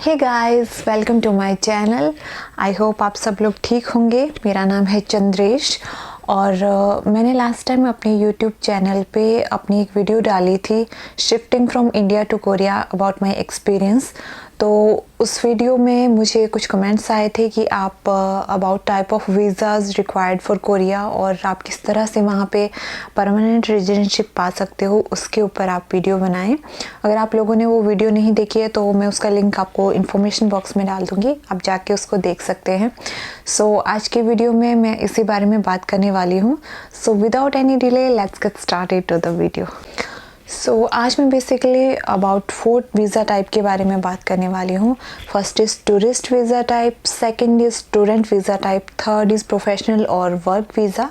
Hey guys, welcome to my channel. I hope आप सब लोग ठीक होंगे। मेरा नाम है चंद्रेश और मैंने लास्ट टाइम अपने यूट्यूब चैनल पे अपनी एक वीडियो डाली थी shifting from India to Korea about my experience. तो उस वीडियो में मुझे कुछ कमेंट्स आए थे कि आप about type of visas required for Korea और आप किस तरह से वहाँ पे परमानेंट रेजिडेंटशिप पा सकते हो, उसके ऊपर आप वीडियो बनाएं। अगर आप लोगों ने वो वीडियो नहीं देखी है तो मैं उसका लिंक आपको इन्फॉर्मेशन बॉक्स में डाल दूँगी, आप जाके उसको देख सकते हैं। सो आज की वीडियो में मैं इसी बारे में बात करने वाली हूँ। So without any delay let's get started to the video. So आज मैं बेसिकली अबाउट 4 वीज़ा टाइप के बारे में बात करने वाली हूँ। First is tourist visa type, second is student visa type, third is professional और वर्क वीज़ा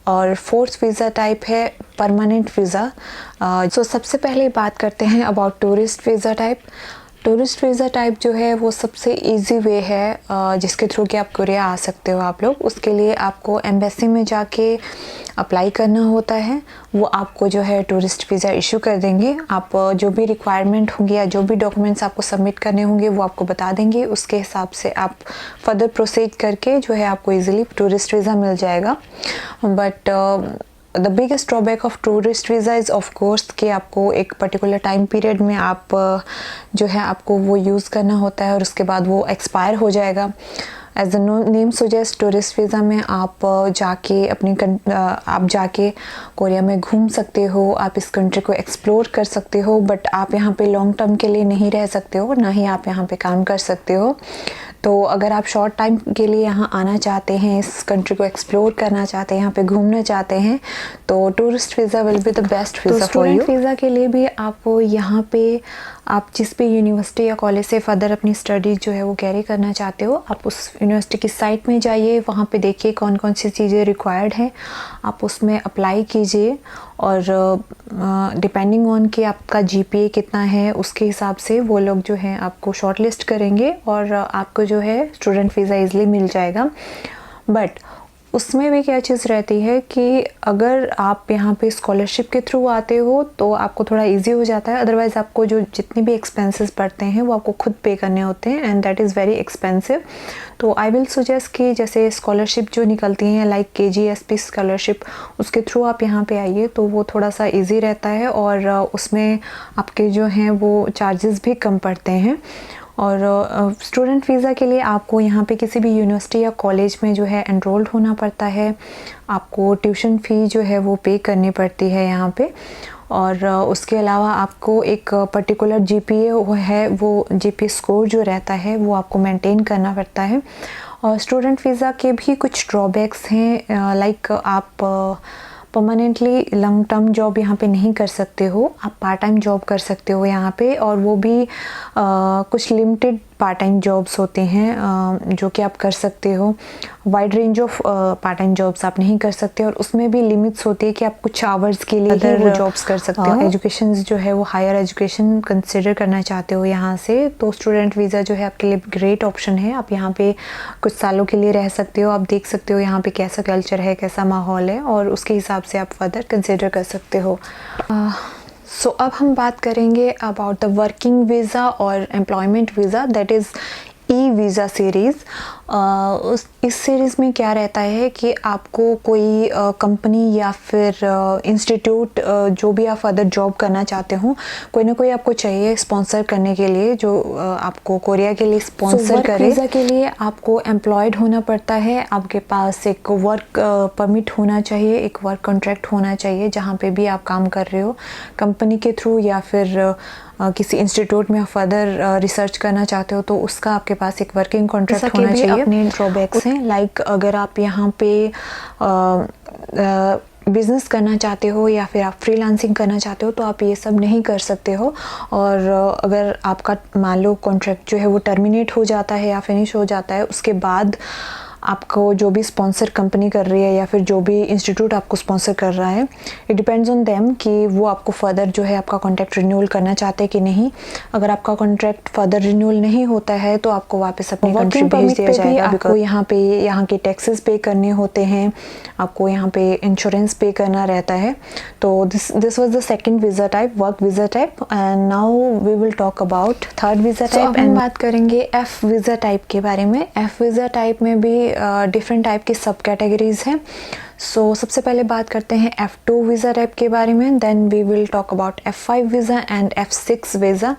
और फोर्थ वीज़ा टाइप है परमानेंट वीज़ा। सो सबसे पहले बात करते हैं about tourist visa type. Tourist visa type जो है वो सबसे इजी वे है जिसके थ्रू कि आप कोरिया आ सकते हो आप लोग। उसके लिए आपको एम्बेसी में जाके अप्लाई करना होता है, वो आपको जो है टूरिस्ट वीज़ा इशू कर देंगे। आप जो भी रिक्वायरमेंट होंगी या जो भी डॉक्यूमेंट्स आपको सबमिट करने होंगे वो आपको बता देंगे, उसके हिसाब से आप फर्दर प्रोसीड करके जो है आपको इजीली टूरिस्ट वीज़ा मिल जाएगा। But the biggest drawback of tourist visa is of course कि आपको एक पर्टिकुलर टाइम पीरियड में आप जो है आपको वो यूज़ करना होता है और उसके बाद वो एक्सपायर हो जाएगा। As the name suggest, tourist visa में आप जाके कोरिया में घूम सकते हो, आप इस कंट्री को एक्सप्लोर कर सकते हो, बट आप यहाँ पे लॉन्ग टर्म के लिए नहीं रह सकते हो, ना ही आप यहाँ पे काम कर सकते हो। तो अगर आप शॉर्ट टाइम के लिए यहाँ आना चाहते हैं, इस कंट्री को एक्सप्लोर करना चाहते हैं, यहाँ पे घूमना चाहते हैं, तो tourist visa will be the best visa for you. Visa के लिए भी आपको यहाँ पे आप जिस भी यूनिवर्सिटी या कॉलेज से फर्दर अपनी स्टडीज़ जो है वो कैरी करना चाहते हो, आप उस यूनिवर्सिटी की साइट में जाइए, वहाँ पे देखिए कौन कौन सी चीज़ें रिक्वायर्ड हैं, आप उसमें अप्लाई कीजिए और डिपेंडिंग ऑन कि आपका जीपीए कितना है उसके हिसाब से वो लोग जो है आपको शॉर्ट लिस्ट करेंगे और आपको जो है स्टूडेंट वीज़ा ईज़िली मिल जाएगा। बट उसमें भी क्या चीज़ रहती है कि अगर आप यहाँ पे स्कॉलरशिप के थ्रू आते हो तो आपको थोड़ा इजी हो जाता है, अदरवाइज़ आपको जो जितने भी एक्सपेंसेस पड़ते हैं वो आपको खुद पे करने होते हैं and that is very expensive. तो आई विल सजेस्ट कि जैसे स्कॉलरशिप जो निकलती हैं लाइक KGSP स्कॉलरशिप, उसके थ्रू आप यहाँ पे आइए तो वो थोड़ा सा ईजी रहता है और उसमें आपके जो हैं वो चार्जेस भी कम पड़ते हैं। और स्टूडेंट वीज़ा के लिए आपको यहाँ पे किसी भी यूनिवर्सिटी या कॉलेज में जो है एनरोल्ड होना पड़ता है, आपको ट्यूशन फ़ी जो है वो पे करनी पड़ती है यहाँ पे, और उसके अलावा आपको एक पर्टिकुलर GPA है, वो GPA स्कोर जो रहता है वो आपको मेंटेन करना पड़ता है। और स्टूडेंट वीज़ा के भी कुछ ड्रॉबैक्स हैं, लाइक आप परमानेंटली लॉन्ग टर्म जॉब यहाँ पे नहीं कर सकते हो, आप पार्ट टाइम जॉब कर सकते हो यहाँ पे, और वो भी कुछ लिमिटेड पार्ट टाइम जॉब्स होते हैं जो कि आप कर सकते हो। Wide range of part time jobs आप नहीं कर सकते और उसमें भी लिमिट्स होती है कि आप कुछ आवर्स के लिए ही वो जॉब्स कर सकते हो। एजुकेशन जो है वो हायर एजुकेशन कंसिडर करना चाहते हो यहाँ से, तो स्टूडेंट वीज़ा जो है आपके लिए ग्रेट ऑप्शन है। आप यहाँ पे कुछ सालों के लिए रह सकते हो, आप देख सकते हो यहाँ पे कैसा कल्चर है, कैसा माहौल है, और उसके हिसाब से आप फर्दर कंसिडर कर सकते हो। सो अब हम बात करेंगे अबाउट द वर्किंग वीज़ा और employment visa, that is e visa series. इस सीरीज़ में क्या रहता है कि आपको कोई कंपनी या फिर इंस्टीट्यूट जो भी आप फर्दर जॉब करना चाहते हो, कोई ना कोई आपको चाहिए स्पॉन्सर करने के लिए, जो आपको कोरिया के लिए स्पॉन्सर करे। वीज़ा के लिए आपको एम्प्लॉयड होना पड़ता है, आपके पास एक वर्क परमिट होना चाहिए, एक वर्क कॉन्ट्रैक्ट होना चाहिए जहाँ पे भी आप काम कर रहे हो कंपनी के थ्रू, या फिर किसी इंस्टीट्यूट में फर्दर रिसर्च करना चाहते हो तो उसका आपके पास एक वर्किंग कॉन्ट्रैक्ट होना चाहिए। अपने ड्रॉबैक्स हैं, लाइक अगर आप यहाँ पे बिज़नेस करना चाहते हो या फिर आप फ्रीलांसिंग करना चाहते हो तो आप ये सब नहीं कर सकते हो। और अगर आपका मान लो कॉन्ट्रैक्ट जो है वो टर्मिनेट हो जाता है या फिनिश हो जाता है, उसके बाद आपको जो भी स्पॉन्सर कंपनी कर रही है या फिर जो भी इंस्टीट्यूट आपको स्पॉन्सर कर रहा है, इट डिपेंड्स ऑन देम कि वो आपको फर्दर जो है आपका कॉन्ट्रैक्ट रिन्यूअल करना चाहते हैं कि नहीं। अगर आपका कॉन्ट्रैक्ट फर्दर रिन्यूअल नहीं होता है तो आपको वापस अपनी कंट्री भेज दिया जाएगा। आपको यहाँ के टैक्सेस पे करने होते हैं, आपको यहाँ पे इंश्योरेंस पे करना रहता है। तो this was the second visa type, work visa type. And now we will talk about third visa type and बात करेंगे एफ वीज़ा टाइप के बारे में। एफ वीज़ा टाइप में भी डिफरेंट टाइप की सब कैटेगरीज हैं। सो सबसे पहले बात करते हैं F2 वीज़ा टाइप के बारे में, then we will talk about F5 visa and F6 visa.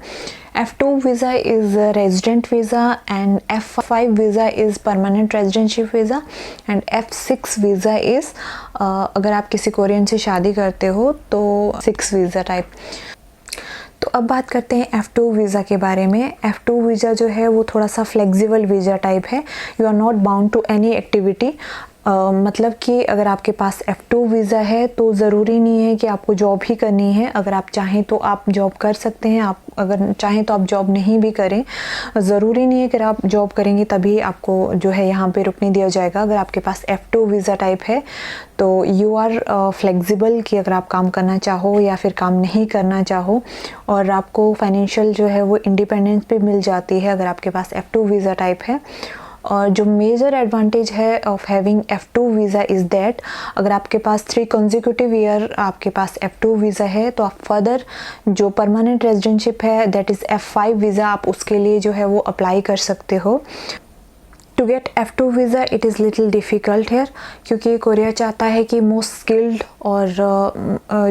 F2 visa is a resident visa and F5 visa is permanent residentship visa and F6 visa is अगर आप किसी कोरियन से शादी करते हो तो 6 वीज़ा टाइप। तो अब बात करते हैं F2 वीज़ा के बारे में। F2 वीज़ा जो है वो थोड़ा सा फ्लेक्सिबल वीज़ा टाइप है। You are not bound to any activity. मतलब कि अगर आपके पास F2 वीज़ा है तो ज़रूरी नहीं है कि आपको जॉब ही करनी है। अगर आप चाहें तो आप जॉब कर सकते हैं, आप अगर चाहें तो आप जॉब नहीं भी करें। ज़रूरी नहीं है कि आप जॉब करेंगे तभी आपको जो है यहाँ पे रुकने दिया जाएगा। अगर आपके पास F2 वीज़ा टाइप है तो यू आर फ्लेक्सिबल कि अगर आप काम करना चाहो या फिर काम नहीं करना चाहो, और आपको फाइनेंशियल जो है वो इंडिपेंडेंस भी मिल जाती है अगर आपके पास F2 वीज़ा टाइप है। और जो मेजर एडवांटेज है of having F2 visa is that अगर आपके पास 3 कंसेक्यूटिव ईयर आपके पास F2 वीज़ा है तो आप फर्दर जो परमानेंट रेजिडेंटशिप है दैट इज़ F5 वीज़ा, आप उसके लिए जो है वो अप्लाई कर सकते हो। To get F2 visa it is little difficult here, क्योंकि कोरिया चाहता है कि मोस्ट स्किल्ड और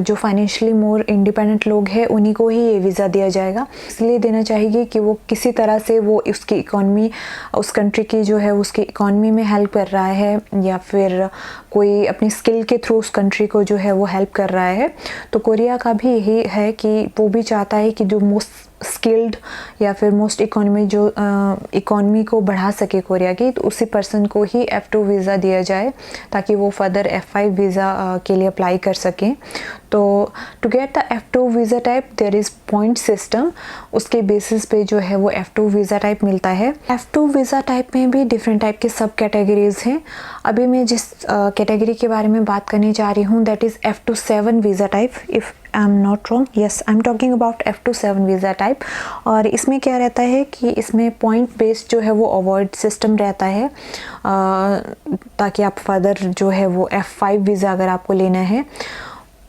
जो फाइनेंशियली मोर इंडिपेंडेंट लोग हैं उन्हीं को ही ये वीज़ा दिया जाएगा। इसलिए देना चाहिए कि वो किसी तरह से वो उसकी इकॉनमी, उस कंट्री की जो है उसकी इकॉनमी में हेल्प कर रहा है या फिर कोई अपनी स्किल के थ्रू उस कंट्री को जो है वो हेल्प कर रहा है। तो कोरिया का भी यही है कि वो भी चाहता है कि जो मोस्ट स्किल्ड या फिर मोस्ट इकोनॉमी जो इकोनॉमी को बढ़ा सके कोरिया की, तो उसी पर्सन को ही F2 वीज़ा दिया जाए ताकि वो फर्दर F5 वीज़ा के लिए अप्लाई कर सकें। तो to get the F2 visa type there is point system, उसके बेसिस पे जो है वो F2 वीज़ा टाइप मिलता है। F2 वीज़ा टाइप में भी डिफरेंट टाइप के सब कैटेगरीज हैं। अभी मैं जिस कैटेगरी के बारे में बात करने जा रही हूँ that is F27 visa type. If I am not wrong, yes I am talking about F27 visa type. और इसमें क्या रहता है कि इसमें पॉइंट बेस्ड जो है वो अवॉर्ड सिस्टम रहता है ताकि आप फर्दर जो है वो F5 वीज़ा अगर आपको लेना है,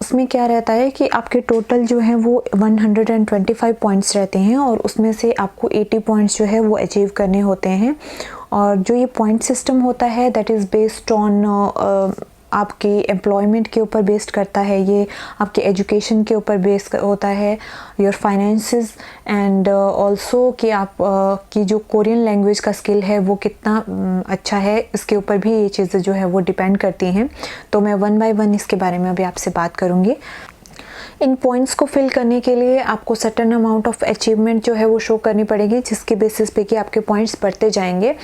उसमें क्या रहता है कि आपके टोटल जो है वो 125 पॉइंट्स रहते हैं और उसमें से आपको 80 पॉइंट्स जो है वो अचीव करने होते हैं। और जो ये पॉइंट सिस्टम होता है दैट इज़ बेस्ड ऑन आपकी एम्प्लॉयमेंट के ऊपर बेस्ड करता है, ये आपके एजुकेशन के ऊपर बेस्ड होता है, योर फाइनेंसेस एंड ऑल्सो कि आप की जो कोरियन लैंग्वेज का स्किल है वो कितना अच्छा है, इसके ऊपर भी ये चीज़ें जो है वो डिपेंड करती हैं। तो मैं 1 बाय 1 इसके बारे में अभी आपसे बात करूँगी। इन पॉइंट्स को फिल करने के लिए आपको सर्टेन अमाउंट ऑफ अचीवमेंट जो है वो शो करनी पड़ेगी, जिसके बेसिस पे कि आपके पॉइंट्स बढ़ते जाएंगे।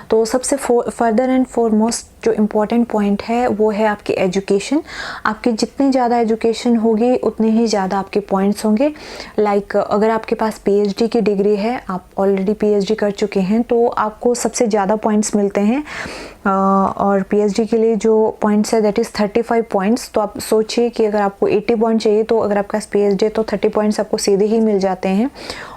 तो सबसे फर्दर एंड फॉरमोस्ट जो इम्पॉर्टेंट पॉइंट है वो है आपकी एजुकेशन। आपकी जितनी ज़्यादा एजुकेशन होगी उतने ही ज़्यादा आपके पॉइंट्स होंगे। लाइक अगर आपके पास PhD की डिग्री है, आप ऑलरेडी PhD कर चुके हैं, तो आपको सबसे ज़्यादा पॉइंट्स मिलते हैं। और PhD के लिए जो पॉइंट्स है दैट इज़ 35 पॉइंट्स। तो आप सोचिए कि अगर आपको 80 पॉइंट चाहिए तो अगर आपके पास PhD है तो 30 पॉइंट्स आपको सीधे ही मिल जाते हैं।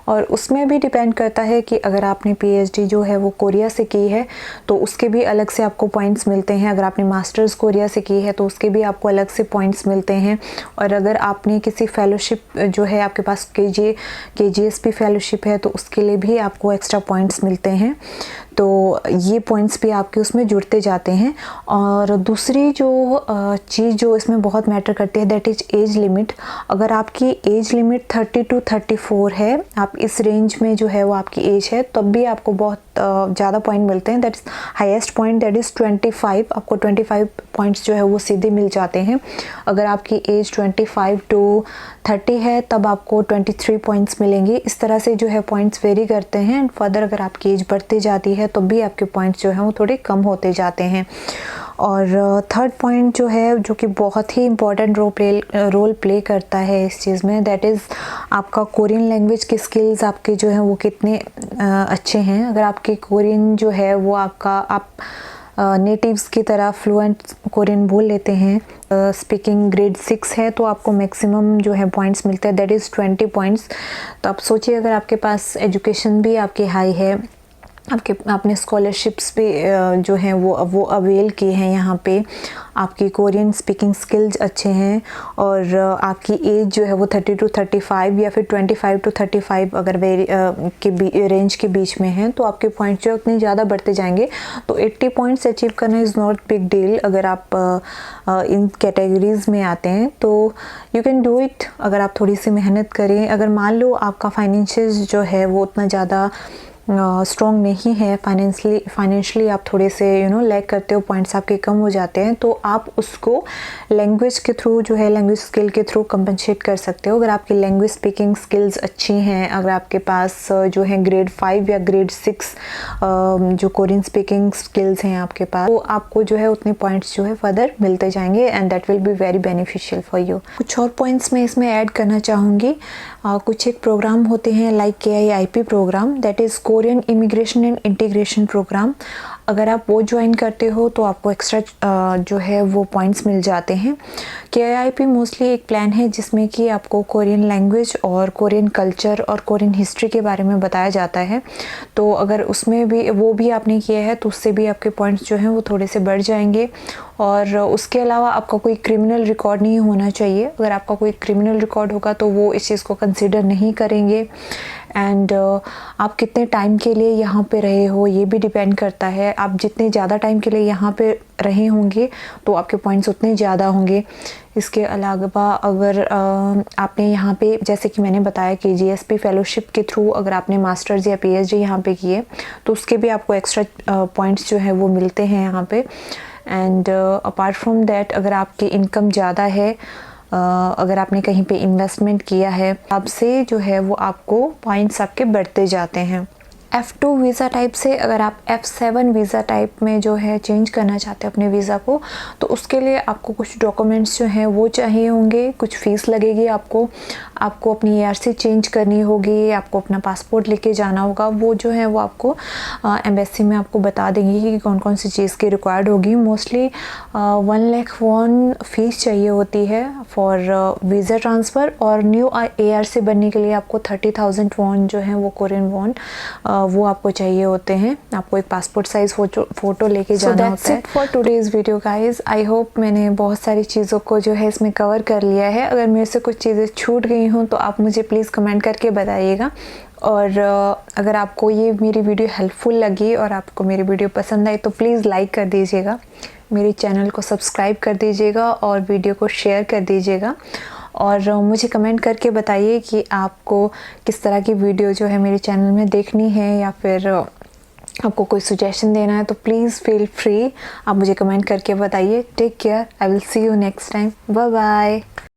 और उसमें भी डिपेंड करता है कि अगर आपने PhD जो है वो कोरिया से की है तो उसके भी अलग से आपको पॉइंट्स मिलते हैं। अगर आपने मास्टर्स कोरिया से की है तो उसके भी आपको अलग से पॉइंट्स मिलते हैं। और अगर आपने किसी फेलोशिप जो है आपके पास KGSP फेलोशिप है तो उसके लिए भी आपको एक्स्ट्रा पॉइंट्स मिलते हैं। तो ये पॉइंट्स भी आपके उसमें जुड़ते जाते हैं। और दूसरी जो चीज़ जो इसमें बहुत मैटर करती है दैट इज़ एज लिमिट। अगर आपकी एज लिमिट 30 to 34 है, आप इस रेंज में जो है वो आपकी एज है, तब भी आपको बहुत ज़्यादा पॉइंट मिलते हैं। That is highest point that is 25। आपको 25 पॉइंट्स जो है वो सीधे मिल जाते हैं। अगर आपकी एज 25 to 30 है तब आपको 23 पॉइंट्स मिलेंगे। इस तरह से जो है पॉइंट्स वेरी करते हैं। एंड फर्दर अगर आपकी एज बढ़ती जाती है तो भी आपके पॉइंट्स जो हैं वो थोड़े कम होते जाते हैं। और थर्ड पॉइंट जो है जो कि बहुत ही इम्पॉर्टेंट रोल प्ले करता है इस चीज़ में दैट इज़ आपका कोरियन लैंग्वेज के स्किल्स आपके जो हैं वो कितने अच्छे हैं। अगर आपके कोरियन जो है वो आप नेटिव्स की तरह फ्लुएंट कोरियन बोल लेते हैं। स्पीकिंग ग्रेड 6 है तो आपको मैक्सिमम जो है पॉइंट्स मिलते हैं, दैट इज़ 20 पॉइंट्स। तो आप सोचिए अगर आपके पास एजुकेशन भी आपकी हाई है, आपने स्कॉलरशिप्स भी जो हैं वो अवेल किए हैं यहाँ पे, आपकी कोरियन स्पीकिंग स्किल्स अच्छे हैं और आपकी एज जो है वो 30 to 35 या फिर 25 to 35 अगर रेंज के बीच में है तो आपके पॉइंट्स जो उतने ज़्यादा बढ़ते जाएंगे। तो 80 पॉइंट्स अचीव करना इज़ नॉट बिग डील अगर आप इन कैटेगरीज़ में आते हैं, तो यू कैन डू इट अगर आप थोड़ी सी मेहनत करें। अगर मान लो आपका फाइनेंशियल जो है वो उतना ज़्यादा स्ट्रॉन्ग नहीं है, फाइनेंशियली आप थोड़े से लैग करते हो, पॉइंट्स आपके कम हो जाते हैं, तो आप उसको लैंग्वेज के थ्रू जो है लैंग्वेज स्किल के थ्रू कंपनसेट कर सकते हो। अगर आपकी लैंग्वेज स्पीकिंग स्किल्स अच्छी हैं, अगर आपके पास जो है ग्रेड 5 या ग्रेड 6 जो कोरियन स्पीकिंग स्किल्स हैं आपके पास, तो आपको जो है उतने पॉइंट्स जो है फर्दर मिलते जाएंगे and that will be very beneficial for you. कुछ और पॉइंट्स मैं इसमें ऐड करना चाहूँगी। कुछ एक प्रोग्राम होते हैं like KIIP program, that is Korean immigration and integration program. अगर आप वो ज्वाइन करते हो तो आपको एक्स्ट्रा जो है वो पॉइंट्स मिल जाते हैं। KIIP मोस्टली एक प्लान है जिसमें कि आपको कोरियन लैंग्वेज और कोरियन कल्चर और कोरियन हिस्ट्री के बारे में बताया जाता है। तो अगर उसमें भी वो भी आपने किया है तो उससे भी आपके पॉइंट्स जो हैं वो थोड़े से बढ़ जाएंगे। और उसके अलावा आपका कोई क्रिमिनल रिकॉर्ड नहीं होना चाहिए। अगर आपका कोई क्रिमिनल रिकॉर्ड होगा तो वो इस चीज़ को कंसिडर नहीं करेंगे। एंड आप कितने टाइम के लिए यहाँ पे रहे हो ये भी डिपेंड करता है। आप जितने ज़्यादा टाइम के लिए यहाँ पे रहे होंगे तो आपके पॉइंट्स उतने ज़्यादा होंगे। इसके अलावा अगर आपने यहाँ पे जैसे कि मैंने बताया कि GSP फेलोशिप के थ्रू अगर आपने मास्टर्स या PhD यहाँ पे किए तो उसके भी आपको एक्स्ट्रा पॉइंट्स जो है वो मिलते हैं यहाँ पे। एंड अपार्ट फ्रॉम दैट अगर आपकी इनकम ज़्यादा है, अगर आपने कहीं पे इन्वेस्टमेंट किया है, आपसे जो है वो आपको पॉइंट्स आपके बढ़ते जाते हैं। F2 वीज़ा टाइप से अगर आप F7 वीज़ा टाइप में जो है चेंज करना चाहते हैं अपने वीज़ा को, तो उसके लिए आपको कुछ डॉक्यूमेंट्स जो हैं वो चाहिए होंगे, कुछ फ़ीस लगेगी आपको अपनी ARC चेंज करनी होगी, आपको अपना पासपोर्ट लेके जाना होगा। वो जो है वो आपको एम्बेसी में आपको बता देंगे कि कौन कौन सी चीज़ की रिक्वायर्ड होगी। मोस्टली 1 लाख वॉन फ़ीस चाहिए होती है फॉर वीज़ा ट्रांसफ़र, और न्यू ARC बनने के लिए आपको 30,000 वॉन जो है वो कोरियन वॉन वो आपको चाहिए होते हैं। आपको एक पासपोर्ट साइज़ फ़ोटो लेके जाना होता है। For today's video guys, I hope मैंने बहुत सारी चीज़ों को जो है इसमें कवर कर लिया है। अगर मेरे से कुछ चीज़ें छूट गई हों तो आप मुझे प्लीज़ कमेंट करके बताइएगा। और अगर आपको ये मेरी वीडियो हेल्पफुल लगी और आपको मेरी वीडियो पसंद आई तो प्लीज़ लाइक कर दीजिएगा, मेरे चैनल को सब्सक्राइब कर दीजिएगा और वीडियो को शेयर कर दीजिएगा। और मुझे कमेंट करके बताइए कि आपको किस तरह की वीडियो जो है मेरे चैनल में देखनी है, या फिर आपको कोई सजेशन देना है तो प्लीज़ फील फ्री, आप मुझे कमेंट करके बताइए। Take care, I will see you next time, bye bye.